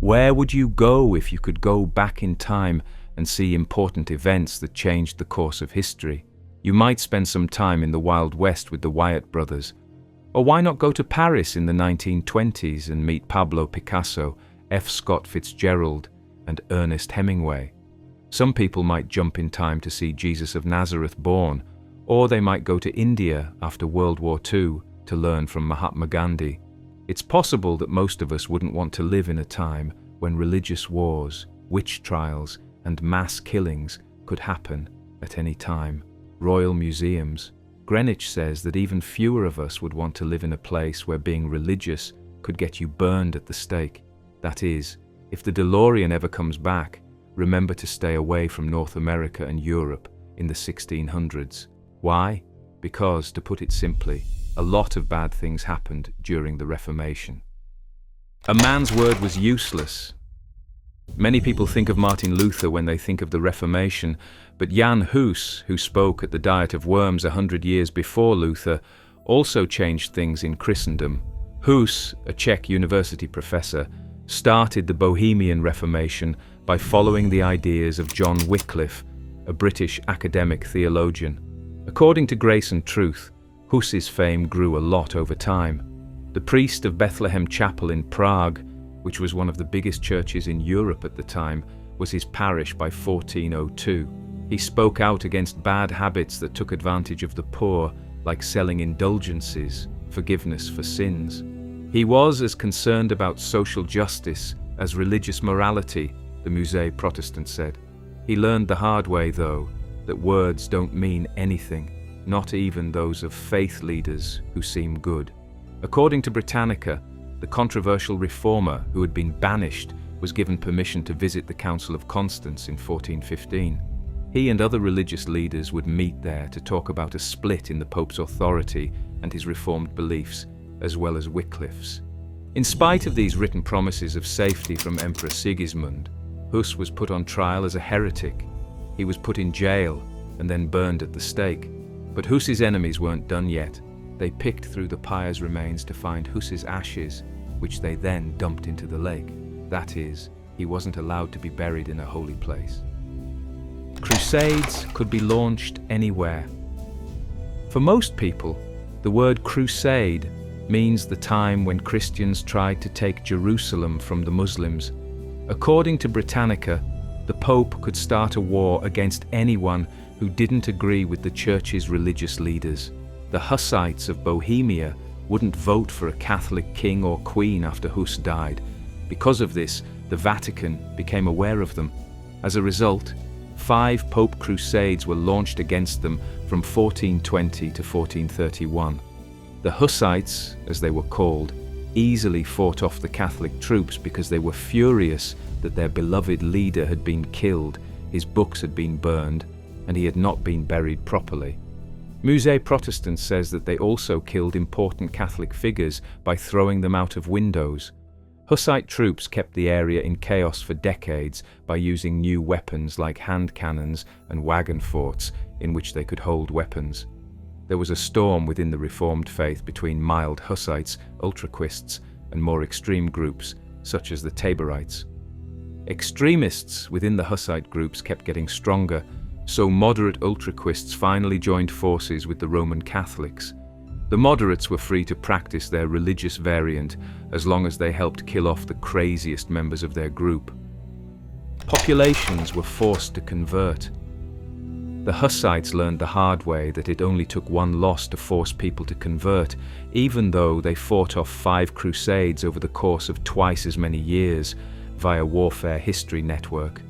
Where would you go if you could go back in time and see important events that changed the course of history? You might spend some time in the Wild West with the Wyatt brothers. Or why not go to Paris in the 1920s and meet Pablo Picasso, F. Scott Fitzgerald, and Ernest Hemingway? Some people might jump in time to see Jesus of Nazareth born, or they might go to India after World War II to learn from Mahatma Gandhi. It's possible that most of us wouldn't want to live in a time when religious wars, witch trials, and mass killings could happen at any time. Royal Museums Greenwich says that even fewer of us would want to live in a place where being religious could get you burned at the stake. That is, if the DeLorean ever comes back, remember to stay away from North America and Europe in the 1600s. Why? Because, to put it simply, a lot of bad things happened during the Reformation. A man's word was useless. Many people think of Martin Luther when they think of the Reformation, but Jan Hus, who spoke at the Diet of Worms 100 years before Luther, also changed things in Christendom. Hus, a Czech university professor, started the Bohemian Reformation by following the ideas of John Wycliffe, a British academic theologian. According to Grace and Truth, Hus's fame grew a lot over time. The priest of Bethlehem Chapel in Prague, which was one of the biggest churches in Europe at the time, was his parish by 1402. He spoke out against bad habits that took advantage of the poor, like selling indulgences, forgiveness for sins. He was as concerned about social justice as religious morality, the Musée Protestant said. He learned the hard way, though, that words don't mean anything, not even those of faith leaders who seem good. According to Britannica, the controversial reformer who had been banished was given permission to visit the Council of Constance in 1415. He and other religious leaders would meet there to talk about a split in the Pope's authority and his reformed beliefs, as well as Wycliffe's. In spite of these written promises of safety from Emperor Sigismund, Hus was put on trial as a heretic. He was put in jail and then burned at the stake. But Hus's enemies weren't done yet. They picked through the pyre's remains to find Hus's ashes, which they then dumped into the lake. That is, he wasn't allowed to be buried in a holy place. Crusades could be launched anywhere. For most people, the word crusade means the time when Christians tried to take Jerusalem from the Muslims. According to Britannica, the Pope could start a war against anyone who didn't agree with the church's religious leaders. The Hussites of Bohemia wouldn't vote for a Catholic king or queen after Hus died. Because of this, the Vatican became aware of them. As a result, 5 Pope Crusades were launched against them from 1420 to 1431. The Hussites, as they were called, easily fought off the Catholic troops because they were furious that their beloved leader had been killed, his books had been burned, and he had not been buried properly. Musée Protestant says that they also killed important Catholic figures by throwing them out of windows. Hussite troops kept the area in chaos for decades by using new weapons like hand cannons and wagon forts in which they could hold weapons. There was a storm within the Reformed faith between mild Hussites, Ultraquists, and more extreme groups, such as the Taborites. Extremists within the Hussite groups kept getting stronger, so moderate Ultraquists finally joined forces with the Roman Catholics. The moderates were free to practice their religious variant as long as they helped kill off the craziest members of their group. Populations were forced to convert. The Hussites learned the hard way that it only took one loss to force people to convert, even though they fought off 5 crusades over the course of twice as many years via Warfare History Network.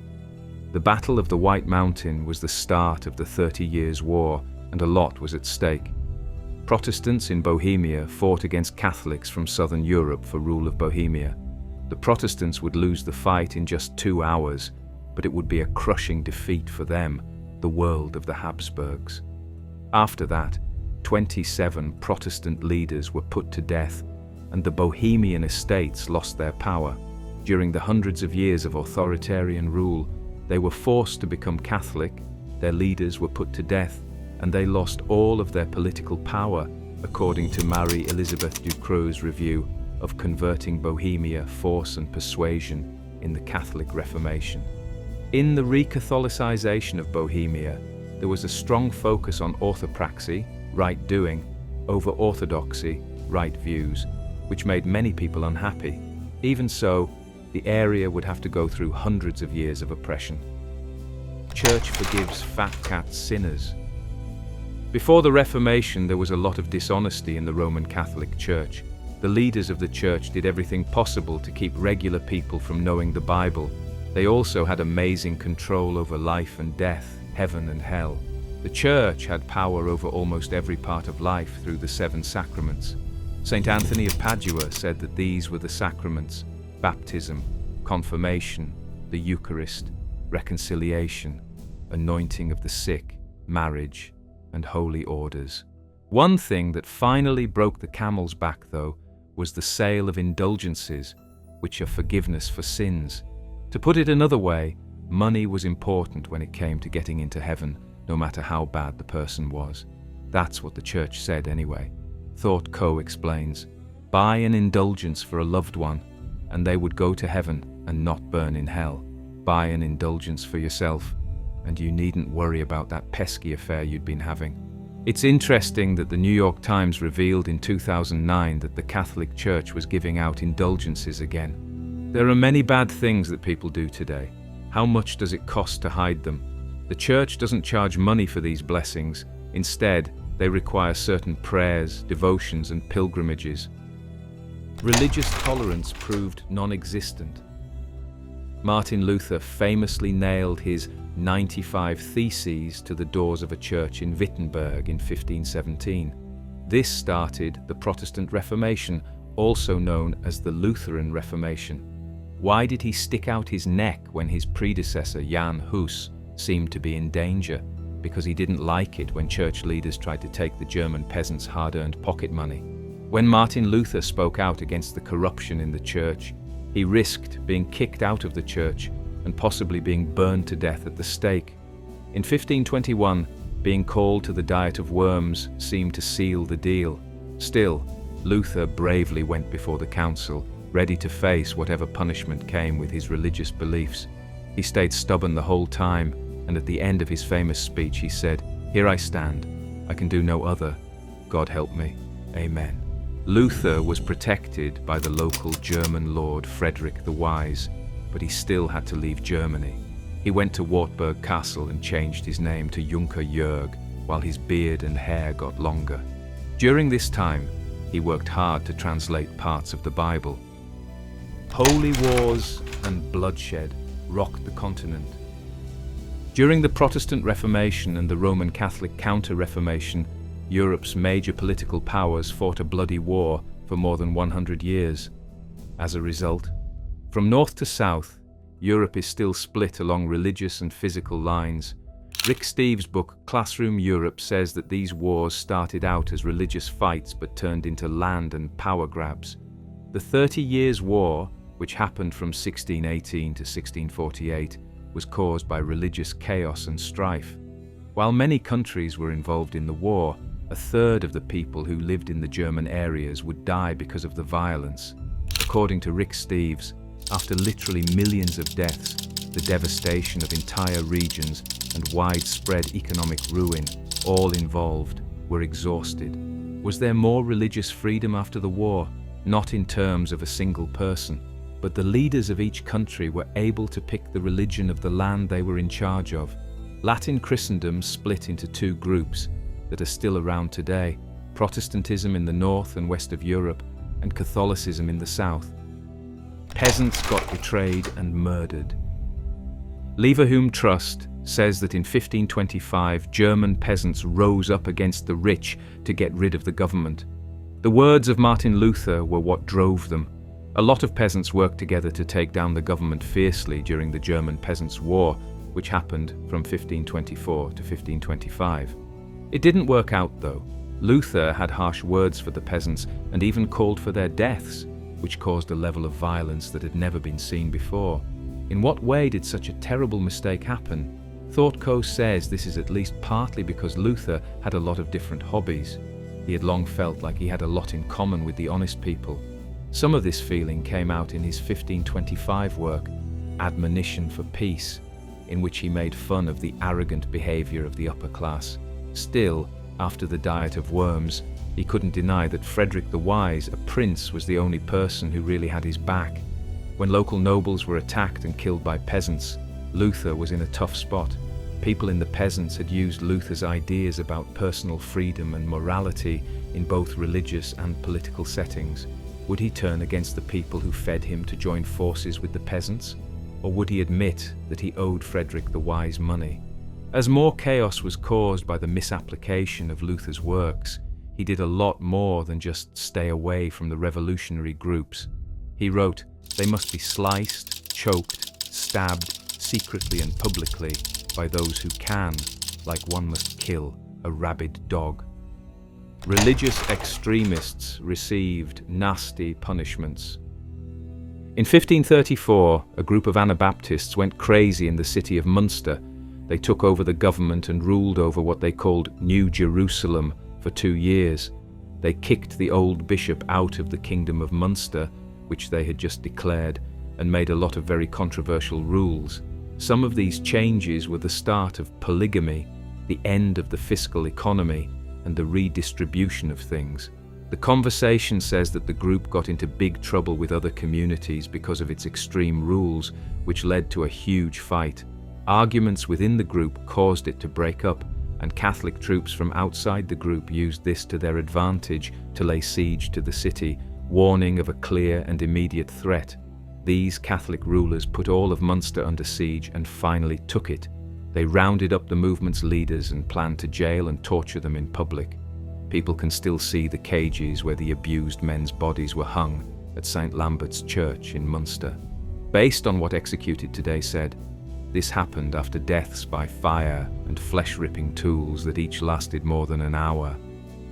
The Battle of the White Mountain was the start of the 30 Years' War, and a lot was at stake. Protestants in Bohemia fought against Catholics from southern Europe for rule of Bohemia. The Protestants would lose the fight in just 2 hours, but it would be a crushing defeat for them, the world of the Habsburgs. After that, 27 Protestant leaders were put to death, and the Bohemian estates lost their power. During the hundreds of years of authoritarian rule, they were forced to become Catholic, their leaders were put to death, and they lost all of their political power, according to Marie Elizabeth Ducreux's review of Converting Bohemia, Force and Persuasion in the Catholic Reformation. In the re-Catholicization of Bohemia, there was a strong focus on orthopraxy, right doing, over orthodoxy, right views, which made many people unhappy. Even so, the area would have to go through hundreds of years of oppression. Church forgives fat cat sinners. Before the Reformation, there was a lot of dishonesty in the Roman Catholic Church. The leaders of the church did everything possible to keep regular people from knowing the Bible. They also had amazing control over life and death, heaven and hell. The church had power over almost every part of life through the 7 sacraments. St. Anthony of Padua said that these were the sacraments: baptism, confirmation, the Eucharist, reconciliation, anointing of the sick, marriage, and holy orders. One thing that finally broke the camel's back, though, was the sale of indulgences, which are forgiveness for sins. To put it another way, money was important when it came to getting into heaven, no matter how bad the person was. That's what the church said anyway. Thought Co. explains, buy an indulgence for a loved one, and they would go to heaven and not burn in hell. Buy an indulgence for yourself, and you needn't worry about that pesky affair you'd been having. It's interesting that the New York Times revealed in 2009 that the Catholic Church was giving out indulgences again. There are many bad things that people do today. How much does it cost to hide them? The church doesn't charge money for these blessings. Instead, they require certain prayers, devotions, and pilgrimages. Religious tolerance proved non-existent. Martin Luther famously nailed his 95 Theses to the doors of a church in Wittenberg in 1517. This started the Protestant Reformation, also known as the Lutheran Reformation. Why did he stick out his neck when his predecessor, Jan Hus, seemed to be in danger? Because he didn't like it when church leaders tried to take the German peasants' hard-earned pocket money. When Martin Luther spoke out against the corruption in the church, he risked being kicked out of the church and possibly being burned to death at the stake. In 1521, being called to the Diet of Worms seemed to seal the deal. Still, Luther bravely went before the council, ready to face whatever punishment came with his religious beliefs. He stayed stubborn the whole time, and at the end of his famous speech he said, "Here I stand. I can do no other. God help me. Amen." Luther was protected by the local German Lord Frederick the Wise, but he still had to leave Germany. He went to Wartburg Castle and changed his name to Junker Jörg, while his beard and hair got longer. During this time, he worked hard to translate parts of the Bible. Holy wars and bloodshed rocked the continent. During the Protestant Reformation and the Roman Catholic Counter-Reformation, Europe's major political powers fought a bloody war for more than 100 years. As a result, from north to south, Europe is still split along religious and physical lines. Rick Steves' book Classroom Europe says that these wars started out as religious fights but turned into land and power grabs. The 30 Years' War, which happened from 1618 to 1648, was caused by religious chaos and strife. While many countries were involved in the war, a third of the people who lived in the German areas would die because of the violence. According to Rick Steves, after literally millions of deaths, the devastation of entire regions, and widespread economic ruin, all involved were exhausted. Was there more religious freedom after the war? Not in terms of a single person, but the leaders of each country were able to pick the religion of the land they were in charge of. Latin Christendom split into 2 groups that are still around today: Protestantism in the north and west of Europe, and Catholicism in the south. Peasants got betrayed and murdered. Leverhulme Trust says that in 1525, German peasants rose up against the rich to get rid of the government. The words of Martin Luther were what drove them. A lot of peasants worked together to take down the government fiercely during the German Peasants' War, which happened from 1524 to 1525. It didn't work out, though. Luther had harsh words for the peasants and even called for their deaths, which caused a level of violence that had never been seen before. In what way did such a terrible mistake happen? ThoughtCo says this is at least partly because Luther had a lot of different hobbies. He had long felt like he had a lot in common with the honest people. Some of this feeling came out in his 1525 work, Admonition for Peace, in which he made fun of the arrogant behavior of the upper class. Still, after the Diet of Worms, he couldn't deny that Frederick the Wise, a prince, was the only person who really had his back. When local nobles were attacked and killed by peasants, Luther was in a tough spot. People in the peasants had used Luther's ideas about personal freedom and morality in both religious and political settings. Would he turn against the people who fed him to join forces with the peasants? Or would he admit that he owed Frederick the Wise money? As more chaos was caused by the misapplication of Luther's works, he did a lot more than just stay away from the revolutionary groups. He wrote, "They must be sliced, choked, stabbed, secretly and publicly, by those who can, like one must kill a rabid dog." Religious extremists received nasty punishments. In 1534, a group of Anabaptists went crazy in the city of Munster. They took over the government and ruled over what they called New Jerusalem for 2 years. They kicked the old bishop out of the Kingdom of Munster, which they had just declared, and made a lot of very controversial rules. Some of these changes were the start of polygamy, the end of the fiscal economy, and the redistribution of things. The conversation says that the group got into big trouble with other communities because of its extreme rules, which led to a huge fight. Arguments within the group caused it to break up, and Catholic troops from outside the group used this to their advantage to lay siege to the city, warning of a clear and immediate threat. These Catholic rulers put all of Munster under siege and finally took it. They rounded up the movement's leaders and planned to jail and torture them in public. People can still see the cages where the abused men's bodies were hung at St. Lambert's Church in Munster. Based on what Executed Today said, this happened after deaths by fire and flesh-ripping tools that each lasted more than an hour.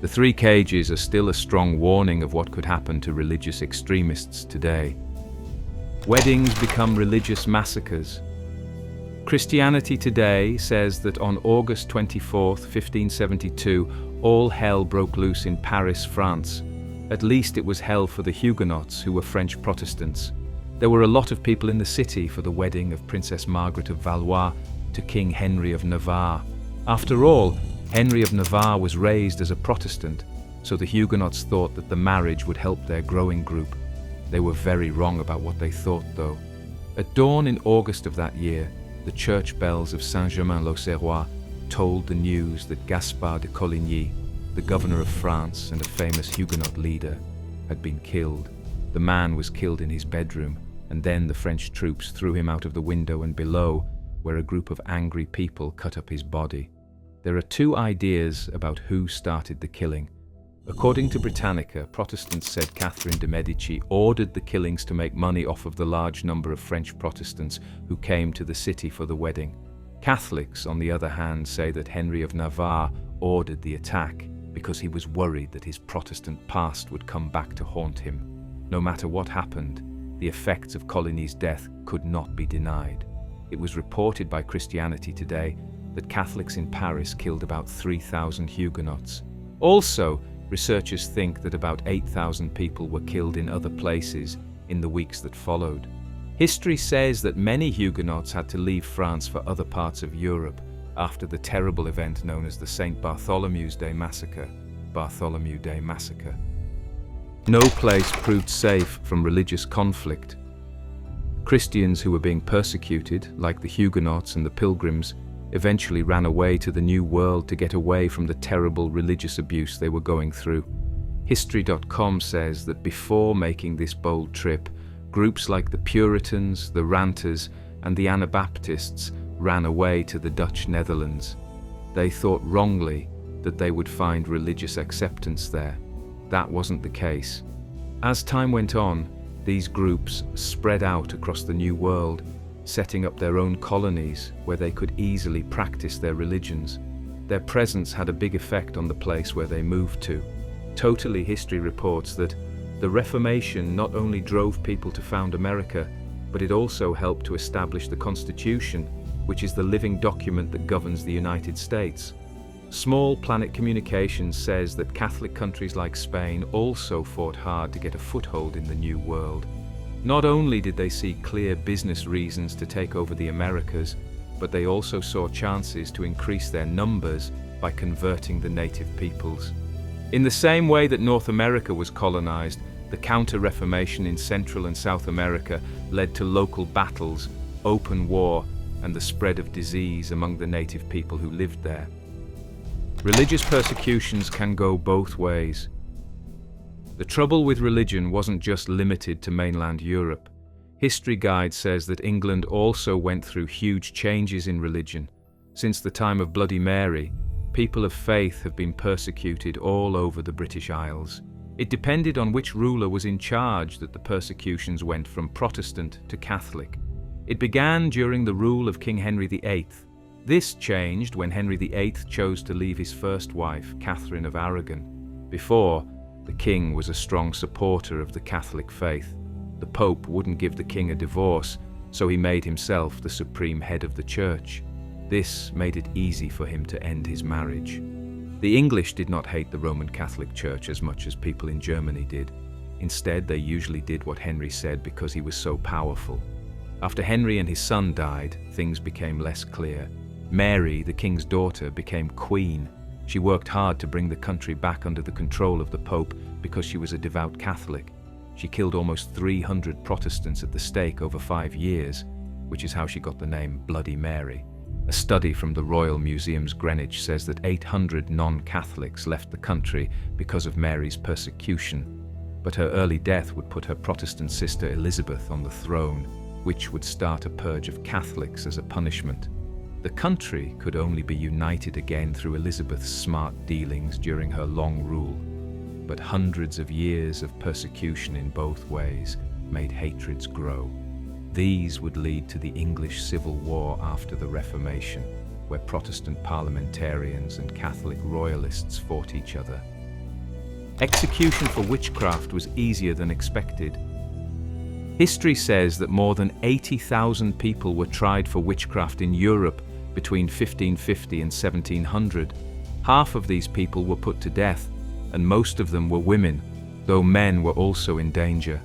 The 3 cages are still a strong warning of what could happen to religious extremists today. Weddings become religious massacres. Christianity Today says that on August 24, 1572, all hell broke loose in Paris, France. At least it was hell for the Huguenots, who were French Protestants. There were a lot of people in the city for the wedding of Princess Margaret of Valois to King Henry of Navarre. After all, Henry of Navarre was raised as a Protestant, so the Huguenots thought that the marriage would help their growing group. They were very wrong about what they thought, though. At dawn in August of that year, the church bells of Saint-Germain-l'Auxerrois told the news that Gaspard de Coligny, the governor of France and a famous Huguenot leader, had been killed. The man was killed in his bedroom, and then the French troops threw him out of the window and below, where a group of angry people cut up his body. There are 2 ideas about who started the killing. According to Britannica, Protestants said Catherine de' Medici ordered the killings to make money off of the large number of French Protestants who came to the city for the wedding. Catholics, on the other hand, say that Henry of Navarre ordered the attack because he was worried that his Protestant past would come back to haunt him. No matter what happened, the effects of Coligny's death could not be denied. It was reported by Christianity Today that Catholics in Paris killed about 3,000 Huguenots. Also, researchers think that about 8,000 people were killed in other places in the weeks that followed. History says that many Huguenots had to leave France for other parts of Europe after the terrible event known as the St. Bartholomew's Day Massacre. Bartholomew Day Massacre. No place proved safe from religious conflict. Christians who were being persecuted, like the Huguenots and the Pilgrims, eventually ran away to the New World to get away from the terrible religious abuse they were going through. History.com says that before making this bold trip, groups like the Puritans, the Ranters, and the Anabaptists ran away to the Dutch Netherlands. They thought wrongly that they would find religious acceptance there. That wasn't the case. As time went on, these groups spread out across the New World, setting up their own colonies where they could easily practice their religions. Their presence had a big effect on the place where they moved to. Totally History reports that the Reformation not only drove people to found America, but it also helped to establish the Constitution, which is the living document that governs the United States. Small Planet Communications says that Catholic countries like Spain also fought hard to get a foothold in the New World. Not only did they see clear business reasons to take over the Americas, but they also saw chances to increase their numbers by converting the native peoples. In the same way that North America was colonized, the Counter-Reformation in Central and South America led to local battles, open war, and the spread of disease among the native people who lived there. Religious persecutions can go both ways. The trouble with religion wasn't just limited to mainland Europe. History Guide says that England also went through huge changes in religion. Since the time of Bloody Mary, people of faith have been persecuted all over the British Isles. It depended on which ruler was in charge that the persecutions went from Protestant to Catholic. It began during the rule of King Henry VIII. This changed when Henry VIII chose to leave his first wife, Catherine of Aragon. Before, the king was a strong supporter of the Catholic faith. The Pope wouldn't give the king a divorce, so he made himself the supreme head of the church. This made it easy for him to end his marriage. The English did not hate the Roman Catholic Church as much as people in Germany did. Instead, they usually did what Henry said because he was so powerful. After Henry and his son died, things became less clear. Mary, the king's daughter, became queen. She worked hard to bring the country back under the control of the Pope because she was a devout Catholic. She killed almost 300 Protestants at the stake over 5 years, which is how she got the name Bloody Mary. A study from the Royal Museums Greenwich says that 800 non-Catholics left the country because of Mary's persecution, but her early death would put her Protestant sister Elizabeth on the throne, which would start a purge of Catholics as a punishment. The country could only be united again through Elizabeth's smart dealings during her long rule, but hundreds of years of persecution in both ways made hatreds grow. These would lead to the English Civil War after the Reformation, where Protestant parliamentarians and Catholic royalists fought each other. Execution for witchcraft was easier than expected. History says that more than 80,000 people were tried for witchcraft in Europe between 1550 and 1700. Half of these people were put to death, and most of them were women, though men were also in danger.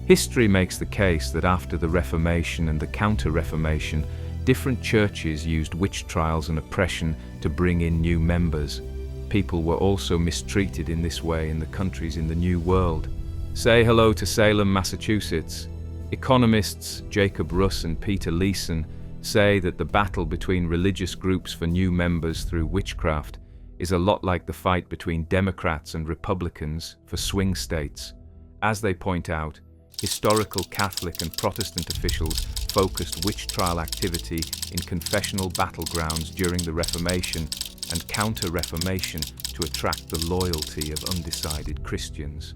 History makes the case that after the Reformation and the Counter-Reformation, different churches used witch trials and oppression to bring in new members. People were also mistreated in this way in the countries in the New World. Say hello to Salem, Massachusetts. Economists Jacob Russ and Peter Leeson say that the battle between religious groups for new members through witchcraft is a lot like the fight between Democrats and Republicans for swing states. As they point out, historical Catholic and Protestant officials focused witch trial activity in confessional battlegrounds during the Reformation and Counter-Reformation to attract the loyalty of undecided Christians.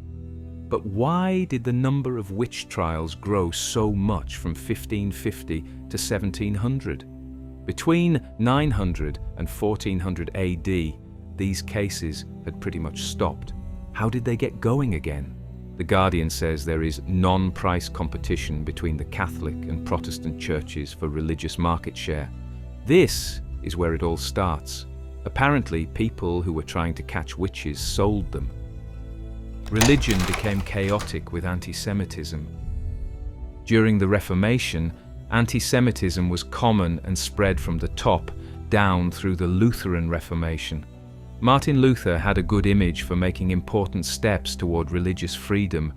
But why did the number of witch trials grow so much from 1550 to 1700? Between 900 and 1400 AD, these cases had pretty much stopped. How did they get going again? The Guardian says there is non-price competition between the Catholic and Protestant churches for religious market share. This is where it all starts. Apparently, people who were trying to catch witches sold them. Religion became chaotic with anti-Semitism. During the Reformation, anti-Semitism was common and spread from the top down through the Lutheran Reformation. Martin Luther had a good image for making important steps toward religious freedom,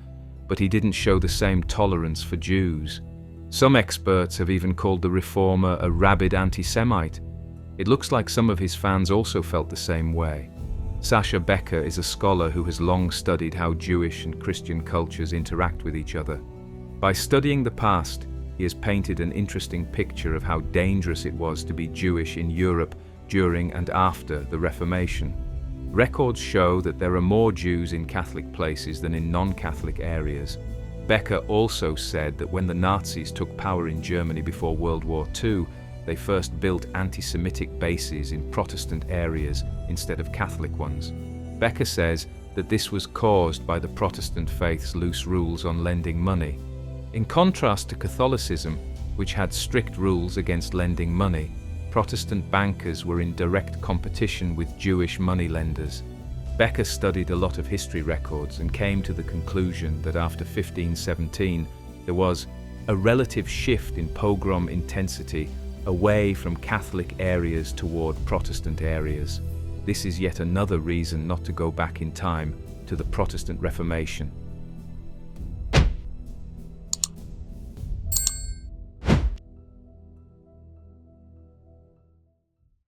but he didn't show the same tolerance for Jews. Some experts have even called the reformer a rabid anti-Semite. It looks like some of his fans also felt the same way. Sasha Becker is a scholar who has long studied how Jewish and Christian cultures interact with each other. By studying the past, he has painted an interesting picture of how dangerous it was to be Jewish in Europe during and after the Reformation. Records show that there are more Jews in Catholic places than in non-Catholic areas. Becker also said that when the Nazis took power in Germany before World War II, they first built anti-Semitic bases in Protestant areas instead of Catholic ones. Becker says that this was caused by the Protestant faith's loose rules on lending money. In contrast to Catholicism, which had strict rules against lending money, Protestant bankers were in direct competition with Jewish moneylenders. Becker studied a lot of history records and came to the conclusion that after 1517, There was a relative shift in pogrom intensity away from Catholic areas toward Protestant areas. This is yet another reason not to go back in time to the Protestant Reformation.